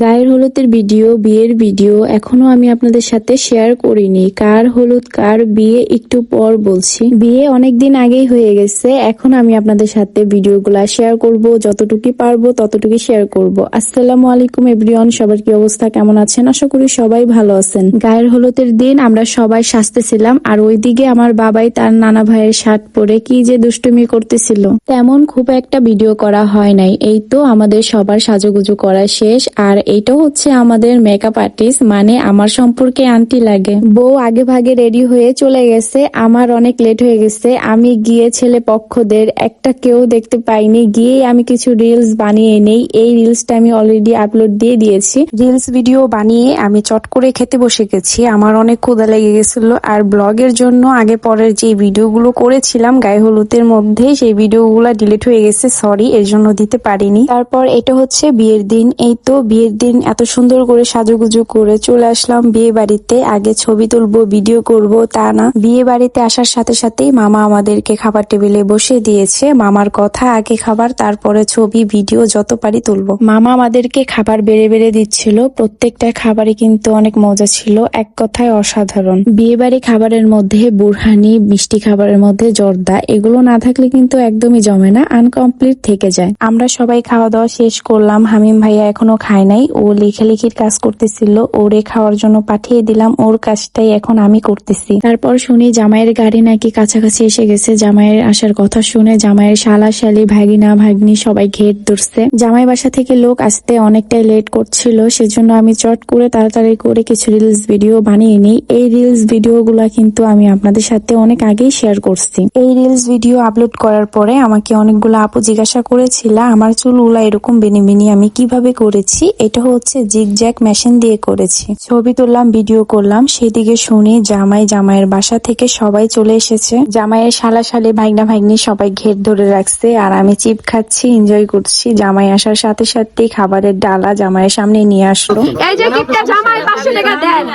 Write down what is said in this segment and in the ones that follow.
গায়ের হলুদের ভিডিও, বিয়ের ভিডিও এখনো আমি আপনাদের সাথে শেয়ার করিনি। কার হলুদ কার বিয়ে একটু পর বলছি। বিয়ে অনেকদিন আগেই হয়ে গেছে, এখন আমি আপনাদের সাথে ভিডিওগুলা শেয়ার করব, যতটুকু পারবো ততটুকু শেয়ার করব। আসসালামু আলাইকুম এভরিওয়ান, সবার কি অবস্থা, কেমন আছেন? আশা করি সবাই ভালো আছেন। গায়ের হলুদের দিন আমরা সবাই সাজতেছিলাম, আর ওইদিকে আমার বাবাই তার নানা ভাইয়ের শার্ট পরে কি যে দুষ্টুমি করতেছিল। তেমন খুব একটা ভিডিও করা হয় নাই। এই তো আমাদের সবার সাজুগুজু করা শেষ, আর এইটা হচ্ছে আমাদের মেকআপ আর্টিস্ট, মানে আমার সম্পর্কে আন্টি লাগে। বউ আগে ভাগে রেডি হয়ে চলে গেছে, আমার অনেক লেট হয়ে গেছে। আমি গিয়ে ছেলে পক্ষদের একটা কেউ দেখতে পাইনি, গিয়ে আমি কিছু রিলস বানিয়ে নেই। এই রিলসটা আমি অলরেডি আপলোড দিয়ে দিয়েছি। রিলস ভিডিও বানিয়ে আমি চট করে খেতে বসে গেছি, আমার অনেক ক্ষুধা লেগে গেছিল। আর ব্লগের জন্য আগে পরের যে ভিডিওগুলো করেছিলাম গায়ে হলুদের মধ্যে, সেই ভিডিওগুলো ডিলিট হয়ে গেছে, সরি, এর জন্য দিতে পারিনি। তারপর এটা হচ্ছে বিয়ের দিন। এই তো বিয়ের দিন এত সুন্দর করে সাজুগুজু করে চলে আসলাম বিয়ে বাড়িতে। আগে ছবি তুলবো, ভিডিও করব তা না, বিয়ে বাড়িতে আসার সাথে সাথেই মামা আমাদেরকে খাবার টেবিলে বসে দিয়েছে। মামার কথা, আগে খাবার তারপরে ছবি ভিডিও যত পারি তুলবো। মামা আমাদেরকে খাবার বেড়ে বেড়ে দিচ্ছিল, প্রত্যেকটা খাবারই কিন্তু অনেক মজা ছিল, এক কথায় অসাধারণ। বিয়ে বাড়ি খাবারের মধ্যে বুরহানি, মিষ্টি খাবারের মধ্যে জর্দা, এগুলো না থাকলে কিন্তু একদমই জমে না, আনকমপ্লিট থেকে যায়। আমরা সবাই খাওয়া দাওয়া শেষ করলাম। হামিম ভাইয়া এখনো খায় নাই, ও লেখালেখির কাজ করতেছিল, ওরে খাওয়ার জন্য পাঠিয়ে দিলাম, ওর কাজটাই এখন আমি করতেছি। তারপর শুনি জামাইয়ের গাড়ি নাকি কাছাকাছি এসে গেছে। জামাইয়ের আসার কথা শুনে জামাইয়ের শালা শালি, ভাগিনা ভাগ্নি সবাই ঘেট ধরছে। জামাই বাসা থেকে লোক আসতে অনেকটাই লেট করছিল, সেজন্য আমি চট করে তাড়াতাড়ি করে কিছু রিলস ভিডিও বানিয়ে নিই। এই রিলস ভিডিও গুলা কিন্তু আমি আপনাদের সাথে অনেক আগেই শেয়ার করছি। এই রিলস ভিডিও আপলোড করার পরে আমাকে অনেকগুলো আপু জিজ্ঞাসা করেছিল আমার চুলগুলা এরকম বেনি বেনি আমি কিভাবে করেছি। এটা হচ্ছে জিগজ্যাগ মেশিন দিয়ে করেছি। ছবি তুললাম, ভিডিও করলাম, সেদিকে শুনি জামাইয়ের বাসা থেকে সবাই চলে এসেছে। জামাইয়ের শালা শালি, ভাইগনা ভাগ্নি সবাই ঘের ধরে রাখছে, আর আমি চিপ খাচ্ছি, এনজয় করছি। জামাই আসার সাথে সাথে খাবারের ডালা জামাইয়ের সামনে নিয়ে আসলো। এই যে গিফটটা জামাই 500 টাকা দেন,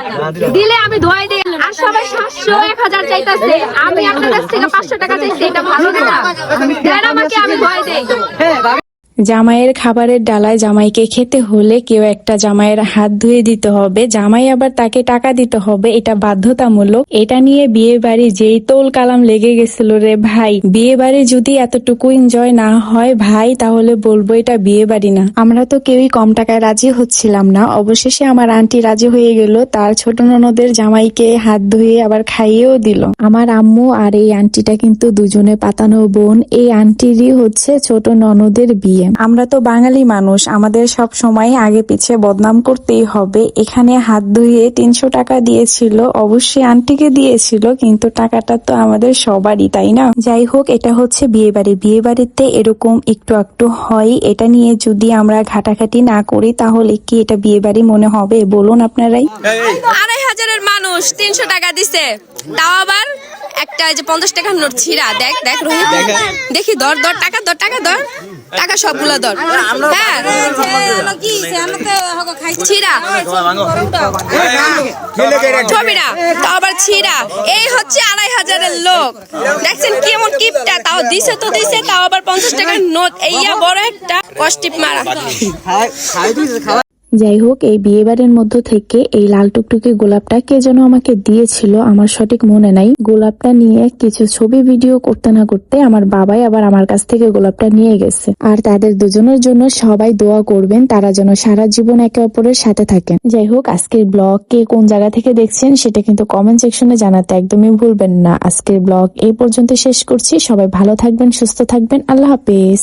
দিলে আমি ধোয়াই দেই। আর সবাই 700 1000 চাইতাছে, আমি আপনার কাছ থেকে 500 টাকা চাইছি, এটা ভালো না? দেন আমাকে, আমি ধোয়াই দেই। জামাইয়ের খাবারের ডালায় জামাইকে খেতে হলে কেউ একটা জামাইয়ের হাত ধুয়ে দিতে হবে, জামাই আবার তাকে টাকা দিতে হবে, এটা বাধ্যতামূলক। এটা নিয়ে বিয়ে বাড়ি যেই তোল কালাম লেগে গেছিল রে ভাই। বিয়ে বাড়ি যদি এতটুকু এনজয় না হয় ভাই, তাহলে বলবো এটা বিয়ে বাড়ি না। আমরা তো কেউই কম টাকায় রাজি হচ্ছিলাম না, অবশেষে আমার আন্টি রাজি হয়ে গেল, তার ছোট ননদের জামাইকে হাত ধুয়ে আবার খাইয়েও দিল। আমার আম্মু আর এই আন্টিটা কিন্তু দুজনে পাতানো বোন। এই আন্টিরই হচ্ছে ছোট ননদের বিয়ে। আমরা তো বাঙালি মানুষ, আমাদের সব সময় আগে পিছে বদনাম করতেই হবে। এখানে হাত ধুয়ে 300 টাকা দিয়েছিল, অবশ্যই আন্টিকে দিয়েছিল, কিন্তু টাকাটা তো আমাদের সবারই, তাই না? যাই হোক, এটা হচ্ছে বিয়ে বাড়ি। বিয়ে বাড়িতে এরকম একটু একটু হয়, এটা নিয়ে যদি আমরা ঘাটাঘাটি না করি তাহলে কি এটা বিয়ে বাড়ি মনে হবে বলুন আপনারাই? 2500-এর মানুষ 300 টাকা দিছে, তাও আবার একটা যে 50 টাকার নোট ছিঁড়া। দেখ দেখ রোহিত, দেখি ধর ধর টাকা ধর, টাকা ধর, টাকা সবগুলো ধর। হ্যাঁ ছিঁড়া ছবিটা, তাও আবার ছিঁড়া। এই হচ্ছে 2500-এর লোক, দেখছেন কেমন কিপটা, তাও দিছে তো দিছে, তাও আবার 50 টাকার নোট, এইয়া বড় একটা কষ্টিপ মারা। যাই হোক, এই বিয়ে বাড়ির মধ্য থেকে এই লাল টুকটুকে গোলাপটা কে যেন আমাকে দিয়েছিল, আমার সঠিক মনে নাই। গোলাপটা নিয়ে কিছু ছবি ভিডিও করতে না করতে আমার বাবাই আবার আমার কাছ থেকে গোলাপটা নিয়ে গেছে। আর তাদের দুজনের জন্য সবাই দোয়া করবেন, তারা যেন সারা জীবন একে অপরের সাথে থাকেন। যাই হোক, আজকের ব্লগ কে কোন জায়গা থেকে দেখছেন সেটা কিন্তু কমেন্ট সেকশনে জানাতে একদমই ভুলবেন না। আজকের ব্লগ এই পর্যন্ত শেষ করছি, সবাই ভালো থাকবেন, সুস্থ থাকবেন, আল্লাহ হাফেজ।